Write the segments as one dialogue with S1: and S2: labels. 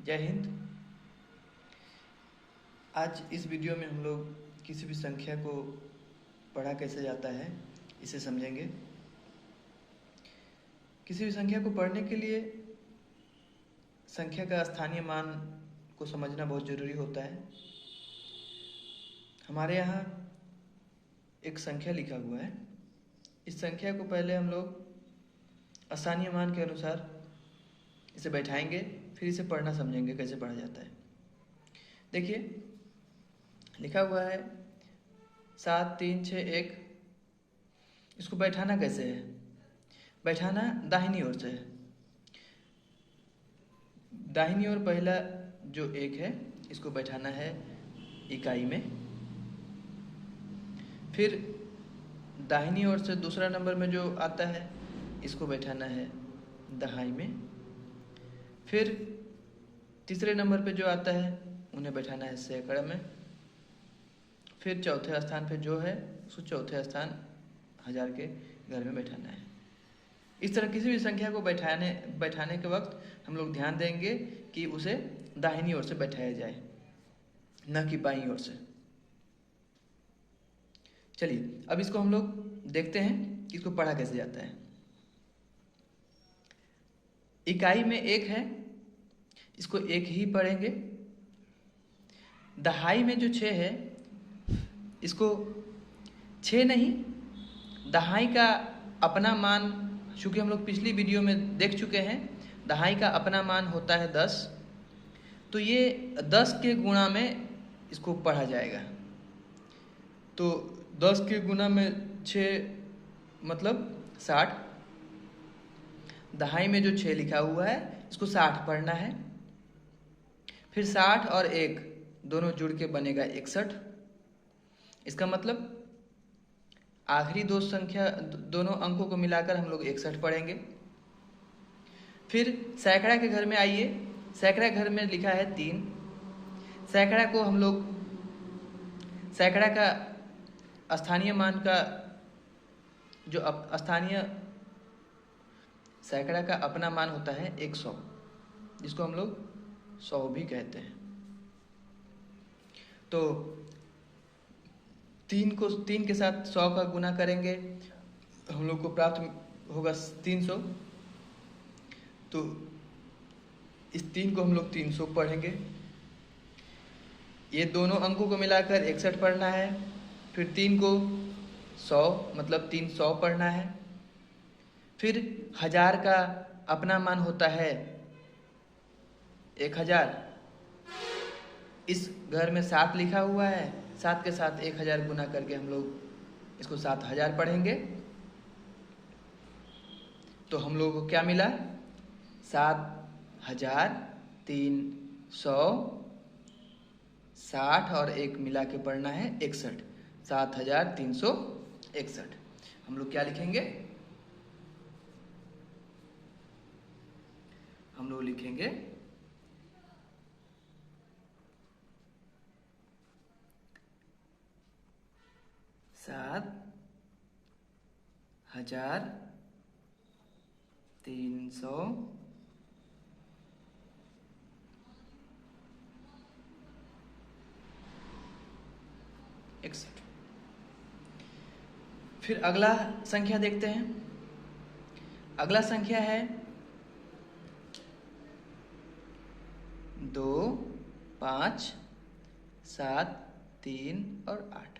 S1: जय हिंद। आज इस वीडियो में हम लोग किसी भी संख्या को पढ़ा कैसे जाता है इसे समझेंगे। किसी भी संख्या को पढ़ने के लिए संख्या का स्थानीय मान को समझना बहुत ज़रूरी होता है। हमारे यहाँ एक संख्या लिखा हुआ है। इस संख्या को पहले हम लोग स्थानीय मान के अनुसार इसे बैठाएंगे, फिर इसे पढ़ना समझेंगे कैसे पढ़ा जाता है। देखिए लिखा हुआ है 7 3 6 1। इसको बैठाना कैसे है? बैठाना दाहिनी ओर से है। दाहिनी ओर पहला जो 1 है इसको बैठाना है इकाई में, फिर दाहिनी ओर से दूसरा नंबर में जो आता है इसको बैठाना है दहाई में, फिर तीसरे नंबर पे जो आता है उन्हें बैठाना है सैकड़ा में, फिर चौथे स्थान पे जो है उसको चौथे स्थान हजार के घर में बैठाना है। इस तरह किसी भी संख्या को बैठाने के वक्त हम लोग ध्यान देंगे कि उसे दाहिनी ओर से बैठाया जाए, न कि बाईं ओर से। चलिए अब इसको हम लोग देखते हैं कि इसको पढ़ा कैसे जाता है। इकाई में 1 है, इसको 1 ही पढ़ेंगे। दहाई में जो 6 है इसको 6 नहीं, दहाई का अपना मान, चूँकि हम लोग पिछली वीडियो में देख चुके हैं, दहाई का अपना मान होता है 10, तो ये 10 के गुणा में इसको पढ़ा जाएगा। तो 10 के गुणा में 6 मतलब 60। दहाई में जो 6 लिखा हुआ है इसको 60 पढ़ना है। फिर 60 और 1 दोनों जुड़ के बनेगा 61। इसका मतलब आखिरी दोनों अंकों को मिलाकर हम लोग 61 पढ़ेंगे। फिर सैकड़ा के घर में आइए। सैकड़ा घर में लिखा है 3। सैकड़ा को हम लोग, सैकड़ा का स्थानीय मान का जो स्थानीय सैकड़ा का अपना मान होता है 100, जिसको हम लोग 100 भी कहते हैं। तो 3 के साथ 100 का गुना करेंगे, हम लोग को प्राप्त होगा 300। तो इस 3 को हम लोग 300 पढ़ेंगे। ये दोनों अंकों को मिलाकर 61 पढ़ना है। फिर 3 को 100 मतलब 300 पढ़ना है। फिर 1000 का अपना मान होता है 1000। इस घर में 7 लिखा हुआ है, 7 के साथ 1000 गुना करके हम लोग इसको 7000 पढ़ेंगे। तो हम लोग को क्या मिला? 7360। 60 और 1 मिला के पढ़ना है 61। 7361। हम लोग क्या लिखेंगे? हम लोग लिखेंगे 7361। फिर अगला संख्या देखते हैं। अगला संख्या है 2 5 7 3 और 8।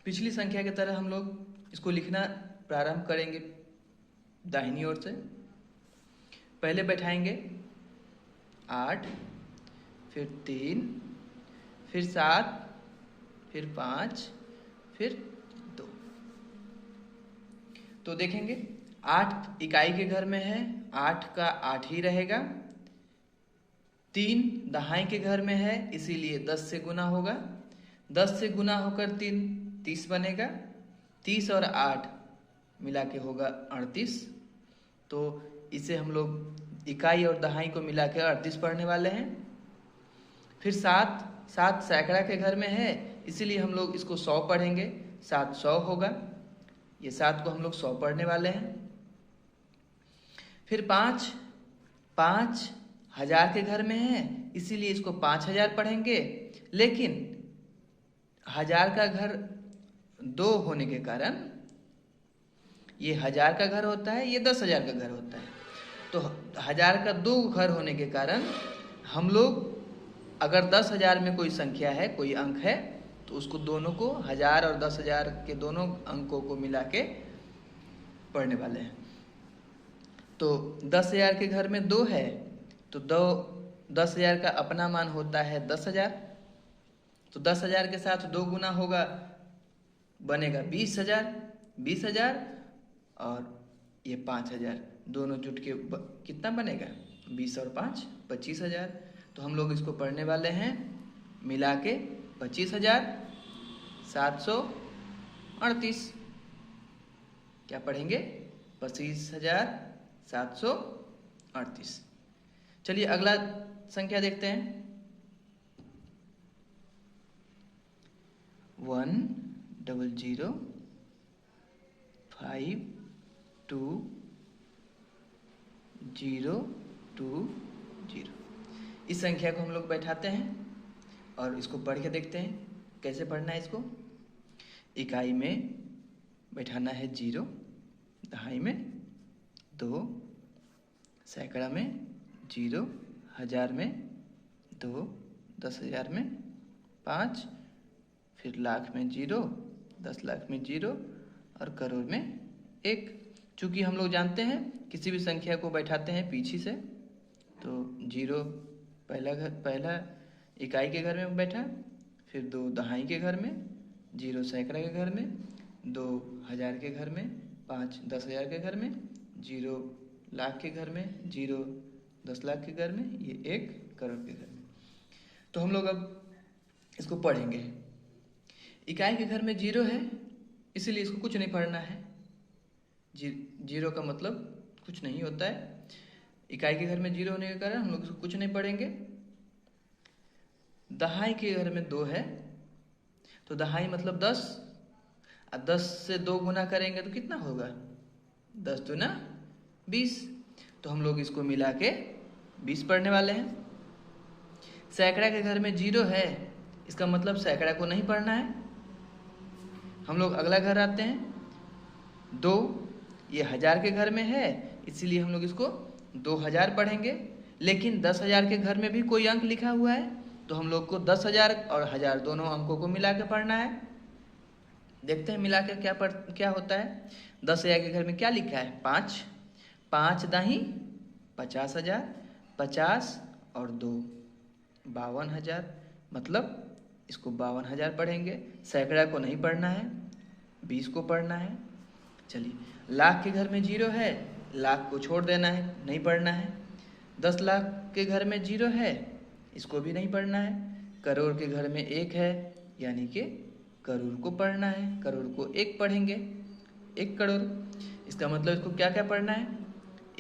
S1: पिछली संख्या की तरह हम लोग इसको लिखना प्रारंभ करेंगे दाहिनी ओर से। पहले बैठाएंगे 8, फिर 3, फिर 7, फिर 5, फिर 2। तो देखेंगे 8 इकाई के घर में है, 8 का 8 ही रहेगा। 3 दहाई के घर में है, इसीलिए 10 से गुना होगा। 10 से गुना होकर 3 30 बनेगा। 30 और 8 मिला के होगा 38। तो इसे हम लोग इकाई और दहाई को मिला के 38 पढ़ने वाले हैं। फिर 7 सैकड़ा के घर में है, इसीलिए हम लोग इसको 100 पढ़ेंगे। 7 100 होगा। ये 7 को हम लोग 100 पढ़ने वाले हैं। फिर 5 5,000 के घर में है, इसीलिए इसको 5,000 पढ़ेंगे। लेकिन 1,000 का घर 2 होने के कारण, ये 1,000 का घर होता है, ये 10,000 का घर होता है, तो 1,000 का 2 घर होने के कारण हम लोग अगर 10,000 में कोई संख्या है, कोई अंक है, तो उसको दोनों को 1,000 और 10,000 के दोनों अंकों को मिला के पढ़ने वाले हैं। तो 10,000 के घर में 2 है, तो 10,000 का अपना मान होता है 10,000, तो 10,000 के साथ 2 गुना होगा, बनेगा 20,000 और ये 5,000, दोनों जुट के कितना बनेगा, 20 और 5 25,000। तो हम लोग इसको पढ़ने वाले हैं मिला के 25,738। क्या पढ़ेंगे, 25,738। चलिए अगला संख्या देखते हैं। 100520220। इस संख्या को हम लोग बैठाते हैं और इसको पढ़ के देखते हैं कैसे पढ़ना है इसको। इकाई में बैठाना है 0, दहाई में 2, सैकड़ा में 0, 1,000 में 2, 10,000 में 5, फिर लाख में 0, 10 लाख में 0 और करोड़ में 1। चूँकि हम लोग जानते हैं किसी भी संख्या को बैठाते हैं पीछे से, तो 0 पहला इकाई के घर में बैठा, फिर 2 दहाई के घर में, 0 सैकड़ा के घर में, 2 1,000 के घर में, 5 10,000 के घर में, 0 लाख के घर में, 0 10 लाख के घर में, ये 1 करोड़ के घर में। तो हम लोग अब इसको पढ़ेंगे। इकाई के घर में 0 है, इसीलिए इसको कुछ नहीं पढ़ना है। 0 का मतलब कुछ नहीं होता है। इकाई के घर में 0 होने के कारण हम लोग इसको कुछ नहीं पढ़ेंगे। दहाई के घर में 2 है, तो दहाई मतलब 10, और 10 से 2 गुना करेंगे तो कितना होगा, 10 दूना 20। तो हम लोग इसको मिला के 20 पढ़ने वाले हैं। सैकड़ा के घर में 0 है, इसका मतलब सैकड़ा को नहीं पढ़ना है। हम लोग अगला घर आते हैं, 2, ये 1,000 के घर में है, इसीलिए हम लोग इसको 2,000 पढ़ेंगे। लेकिन 10,000 के घर में भी कोई अंक लिखा हुआ है, तो हम लोग को 10,000 और 1,000 दोनों अंकों को मिला के पढ़ना है। देखते हैं मिला के क्या होता है। 10,000 के घर में क्या लिखा है, 5, 5 दाही 50,000, 50 और 2 52,000, मतलब इसको 52,000 पढ़ेंगे। सैकड़ा को नहीं पढ़ना है, 20 को पढ़ना है। चलिए, लाख के घर में 0 है, लाख को छोड़ देना है, नहीं पढ़ना है। 10 लाख के घर में 0 है, इसको भी नहीं पढ़ना है। करोड़ के घर में 1 है, यानी कि करोड़ को पढ़ना है। करोड़ को 1 पढ़ेंगे, 1 करोड़। इसका मतलब इसको क्या क्या पढ़ना है,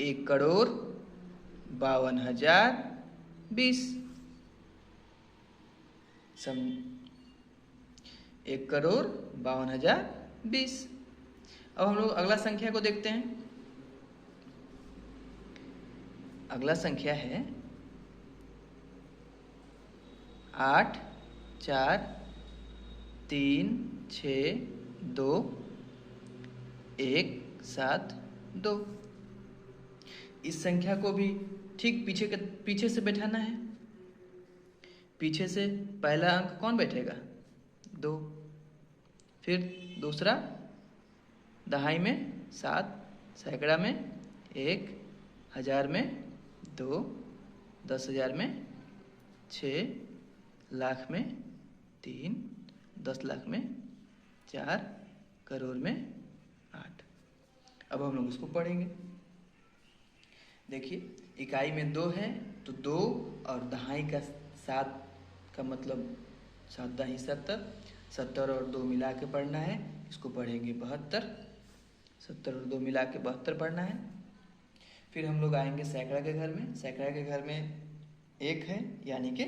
S1: 1 करोड़ 52,020। 1 करोड़ 52,020। अब हम लोग अगला संख्या को देखते हैं। अगला संख्या है 8 4 3 6 2 1 7 2। इस संख्या को भी ठीक पीछे से बैठाना है। पीछे से पहला अंक कौन बैठेगा, 2, फिर दूसरा दहाई में 7, सैकड़ा में 1, 1,000 में 2, 10,000 में 6, लाख में 3, 10 लाख में 4, करोड़ में 8। अब हम लोग इसको पढ़ेंगे। देखिए, इकाई में 2 है, तो 2 और दहाई का 7 का मतलब 7 दाही 70, 70 और 2 मिला के पढ़ना है। इसको पढ़ेंगे 72, 70 और 2 मिला के 72 पढ़ना है। फिर हम लोग आएंगे सैकड़ा के घर में। सैकड़ा के घर में 1 है, यानी कि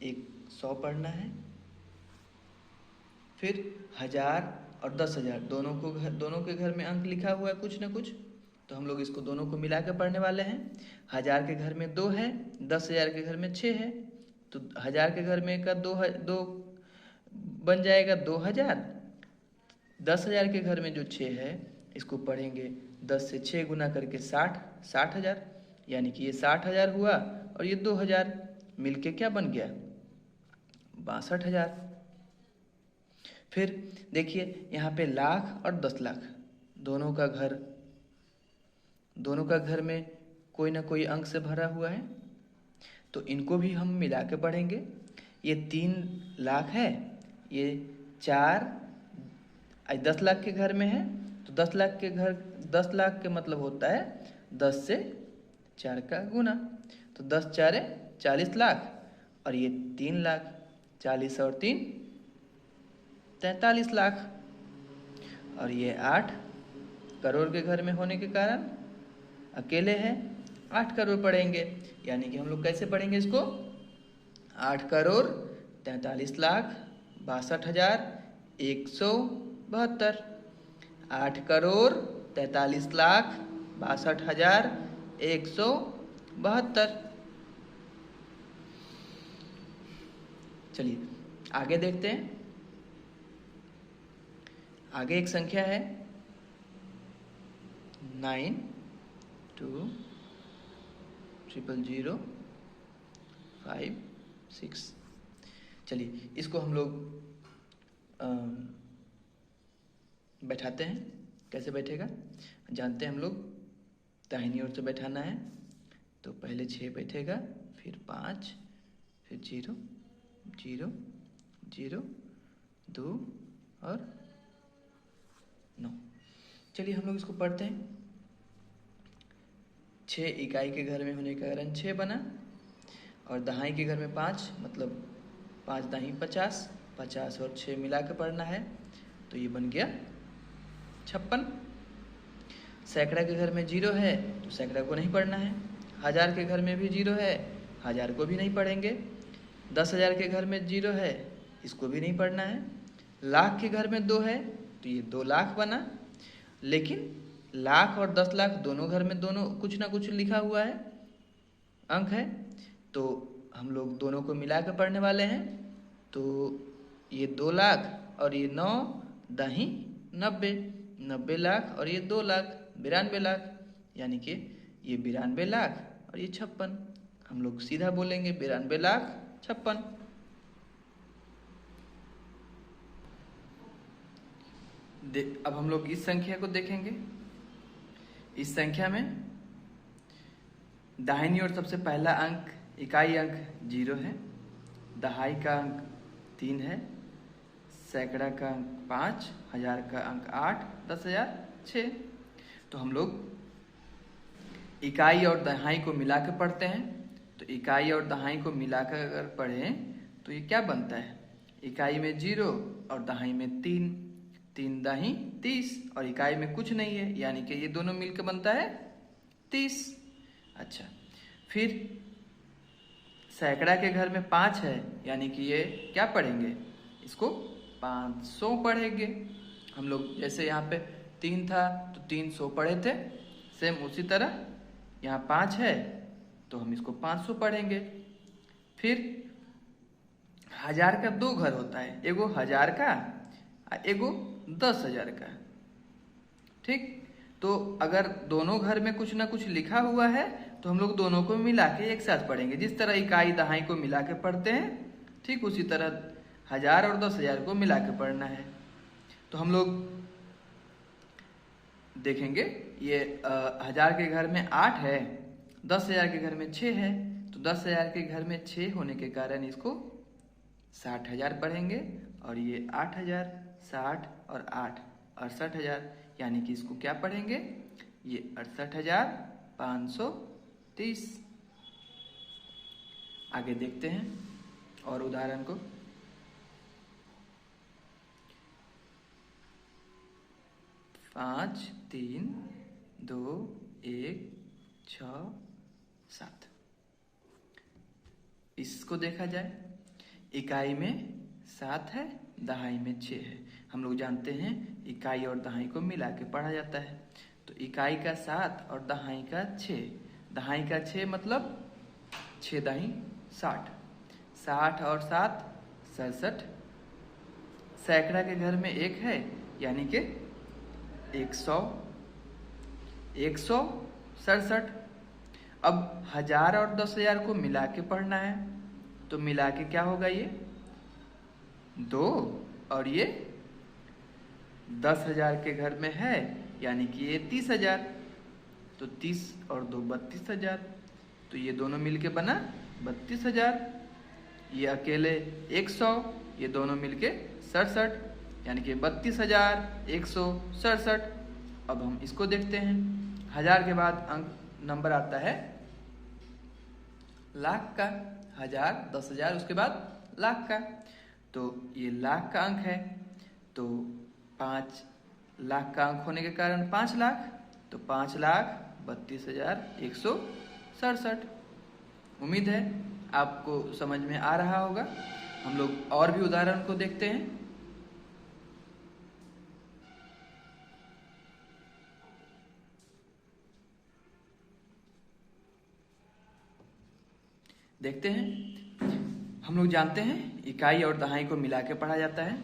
S1: 100 पढ़ना है। फिर 1,000 और 10,000 दोनों के घर में अंक लिखा हुआ है कुछ ना कुछ, तो हम लोग इसको दोनों को मिला के पढ़ने वाले हैं। 1000 के घर में 2 है, 10,000 के घर में 6 है, तो 1000 के घर में का 2 बन जाएगा 2000। 10,000 के घर में जो 6 है इसको पढ़ेंगे 10 से 6 गुना करके 60,000, यानी कि ये 60,000 हुआ और ये 2000 मिलके क्या बन गया 62,000। फिर देखिए यहाँ पे लाख और 10 लाख दोनों का घर में कोई ना कोई अंक से भरा हुआ है, तो इनको भी हम मिला के पढ़ेंगे। ये 3 लाख है, ये 10 लाख के घर में है, तो 10 लाख के मतलब होता है 10 से 4 का गुना, तो 10 4 40 लाख और ये 3 लाख, 40 और 3 43 लाख, और ये 8 करोड़ के घर में होने के कारण अकेले हैं 8 करोड़ पढ़ेंगे। यानी कि हम लोग कैसे पढ़ेंगे इसको 8 करोड़ 43 लाख 62,172, 8 करोड़ 43 लाख 62,172। चलिए आगे देखते हैं। आगे एक संख्या है 92000556। चलिए इसको हम लोग बैठाते हैं। कैसे बैठेगा जानते हैं हम लोग। दाहिनी ओर से बैठाना है, तो पहले 6 बैठेगा, फिर 5, फिर 0 0 0 2 और 9। चलिए हम लोग इसको पढ़ते हैं। 6 इकाई के घर में होने के कारण 6 बना, और दहाई के घर में 5 मतलब 5 दाही 50, 50 और 6 मिला के पढ़ना है, तो ये बन गया 56। सैकड़ा के घर में 0 है, तो सैकड़ा को नहीं पढ़ना है। 1000 के घर में भी 0 है, 1000 को भी नहीं पढ़ेंगे। 10,000 के घर में 0 है, इसको भी नहीं पढ़ना है। लाख के घर में 2 है, तो ये 2 लाख बना, लेकिन लाख और 10 लाख दोनों घर में दोनों कुछ ना कुछ लिखा हुआ है, अंक है, तो हम लोग दोनों को मिला के पढ़ने वाले हैं। तो ये 2 लाख और ये 9 दाही 90, 90 लाख और ये 2 लाख 92 लाख, यानी कि ये 92 लाख और ये 56। हम लोग सीधा बोलेंगे 92 लाख 56। अब हम लोग इस संख्या को देखेंगे। इस संख्या में दाहिनी ओर सबसे पहला अंक इकाई अंक 0 है, दहाई का अंक 3 है, सैकड़ा का अंक 5, 1000 का अंक 8, 10,000 6। तो हम लोग इकाई और दहाई को मिला के पढ़ते हैं। तो इकाई और दहाई को मिलाकर अगर पढ़ें तो ये क्या बनता है, इकाई में 0 और दहाई में 3, 3 दाही 30, और इकाई में कुछ नहीं है, यानी कि ये दोनों मिलकर बनता है 30। अच्छा, फिर सैकड़ा के घर में 5 है, यानी कि ये क्या पढ़ेंगे, इसको 500 पढ़ेंगे। हम लोग जैसे यहाँ पे 3 था तो 300 पढ़े थे, सेम उसी तरह यहाँ 5 है तो हम इसको 500 पढ़ेंगे। फिर 1000 का 2 घर होता है, एगो 1000 का एगो 10,000 का, ठीक। तो अगर दोनों घर में कुछ ना कुछ लिखा हुआ है तो हम लोग दोनों को मिला के एक साथ पढ़ेंगे। जिस तरह इकाई दहाई को मिला के पढ़ते हैं, ठीक उसी तरह 1000 और 10,000 को मिला के पढ़ना है। तो हम लोग देखेंगे ये 1000 के घर में 8 है, 10,000 के घर में 6 है, तो 10,000 के घर में 6 होने के कारण इसको 60,000 पढ़ेंगे, और ये 8,000, 60 और 8 68,000, यानी कि इसको क्या पढ़ेंगे, ये 68,530। आगे देखते हैं और उदाहरण को। पाँच 3 2 1 6 7। इसको देखा जाए, इकाई में 7 है, दहाई में 6 है। हम लोग जानते हैं इकाई और दहाई को मिला के पढ़ा जाता है। तो इकाई का 7 और दहाई का 6। दहाई का 6 मतलब 6 दहाई 60। 60 और 7 67। सैकड़ा के घर में 1 है यानी कि 100। 167। अब 1000 और 10,000 को मिला के पढ़ना है, तो मिला के क्या होगा, ये 2 और ये 10,000 के घर में है यानी कि ये 30,000। तो 30 और 2 32,000। तो ये दोनों मिलके बना 32,000। ये अकेले 100, ये दोनों मिलके 67 यानी कि 32,167। अब हम इसको देखते हैं। 1000 के बाद अंक नंबर आता है लाख का। 1000, 10,000, उसके बाद लाख का। तो ये लाख का अंक है, तो 5 लाख का अंक होने के कारण 5 लाख, तो 5,32,167। उम्मीद है आपको समझ में आ रहा होगा। हम लोग और भी उदाहरण को देखते हैं। देखते हैं। हम लोग जानते हैं इकाई और दहाई को मिला के पढ़ा जाता है,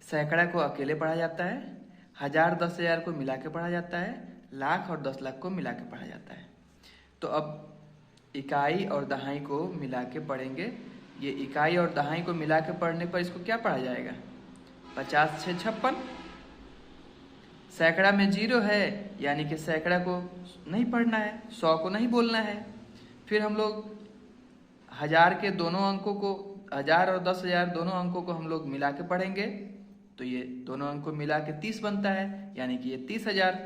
S1: सैकड़ा को अकेले पढ़ा जाता है, 1000 10,000 को मिला के पढ़ा जाता है, लाख और 10 लाख को मिला के पढ़ा जाता है। तो अब इकाई और दहाई को मिला के पढ़ेंगे। ये इकाई और दहाई को मिला के पढ़ने पर इसको क्या पढ़ा जाएगा, 50 6 56। सैकड़ा में 0 है यानी कि सैकड़ा को नहीं पढ़ना है, 100 को नहीं बोलना है। फिर हम लोग 1000 के दोनों अंकों को, 1000 और 10,000 दोनों अंकों को हम लोग मिला के पढ़ेंगे, तो ये दोनों अंक को मिला के 30 बनता है यानी कि ये 30,000।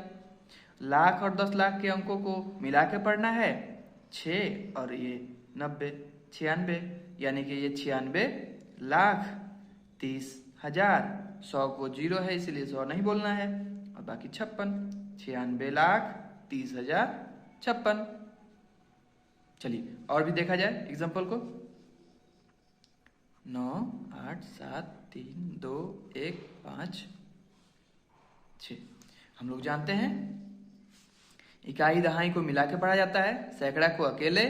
S1: लाख और 10 लाख के अंकों को मिला के पढ़ना है, 6 और ये 90 96 यानी कि ये 96 लाख 30,000। 100 को 0 है इसलिए 100 नहीं बोलना है, और बाकी 56, 96 लाख 30,056। चलिए और भी देखा जाए एग्जाम्पल को। 9 8 7 3 2 1 5 6। हम लोग जानते हैं इकाई दहाई को मिला के पढ़ा जाता है, सैकड़ा को अकेले,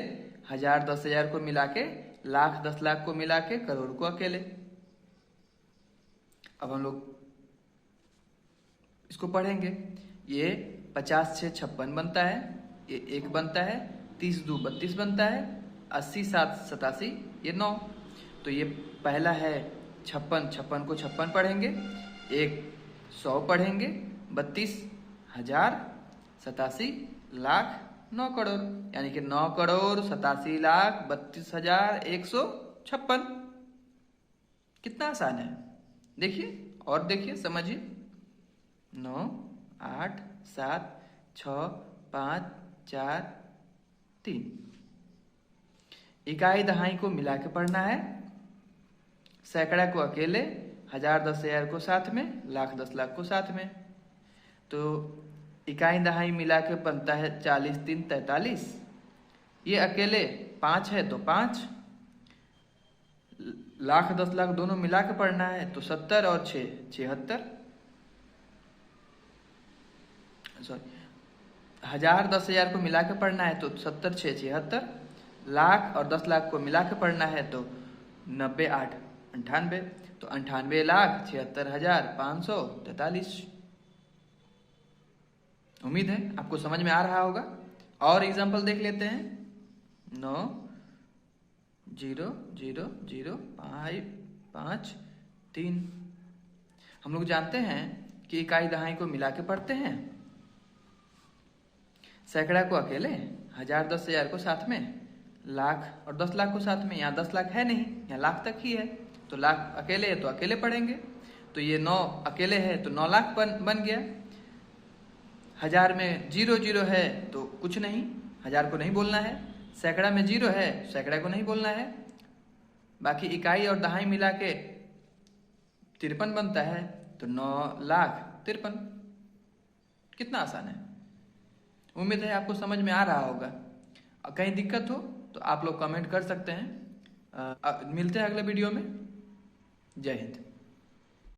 S1: 1000 10,000 को मिला के, लाख 10 लाख को मिला के, करोड़ को अकेले। अब हम लोग इसको पढ़ेंगे। ये 50 6 56 बनता है, ये 1 बनता है, 30 2 32 बनता है, 80 7 87, ये 9। तो ये पहला है 56, 56 को 56 पढ़ेंगे, 1 100 पढ़ेंगे, 32 1000, 87 लाख 9 करोड़ यानी कि 9 करोड़ 87 लाख 32,156। कितना आसान है, देखिए और देखिए समझिए। 9 8 7 6 5 4 3। इकाई दहाई को मिला के पढ़ना है, सैकड़ा को अकेले, 1000 10,000 को साथ में, लाख 10 लाख को साथ में। तो इकाई दहाई मिला के बनता है 40 3 43। ये अकेले 5 है तो 5, लाख 10 लाख दोनों मिला के पढ़ना है तो 70 और 6 76। सॉरी, 1000 10,000 को मिला के पढ़ना है तो 70 6 76। लाख और 10 लाख को मिला के पढ़ना है तो 90 8 98। तो 98 लाख 76,543। उम्मीद है आपको समझ में आ रहा होगा। और एग्जाम्पल देख लेते हैं। 9 0 0 0 5 5 3। हम लोग जानते हैं कि इकाई दहाई को मिला के पढ़ते हैं, सैकड़ा को अकेले, 1000 10,000 को साथ में, लाख और 10 लाख को साथ में। यहाँ 10 लाख है नहीं, यहाँ लाख तक ही है, तो लाख अकेले है तो अकेले पढ़ेंगे। तो ये 9 अकेले है तो 9 लाख बन गया। 1000 में 0 0 है तो कुछ नहीं, 1000 को नहीं बोलना है। सैकड़ा में 0 है, सैकड़ा को नहीं बोलना है। बाकी इकाई और दहाई मिला के 53 बनता है, तो 9 लाख 53। कितना आसान है। उम्मीद है आपको समझ में आ रहा होगा। कहीं दिक्कत हो तो आप लोग कमेंट कर सकते हैं। मिलते हैं अगले वीडियो में। जय हिंद।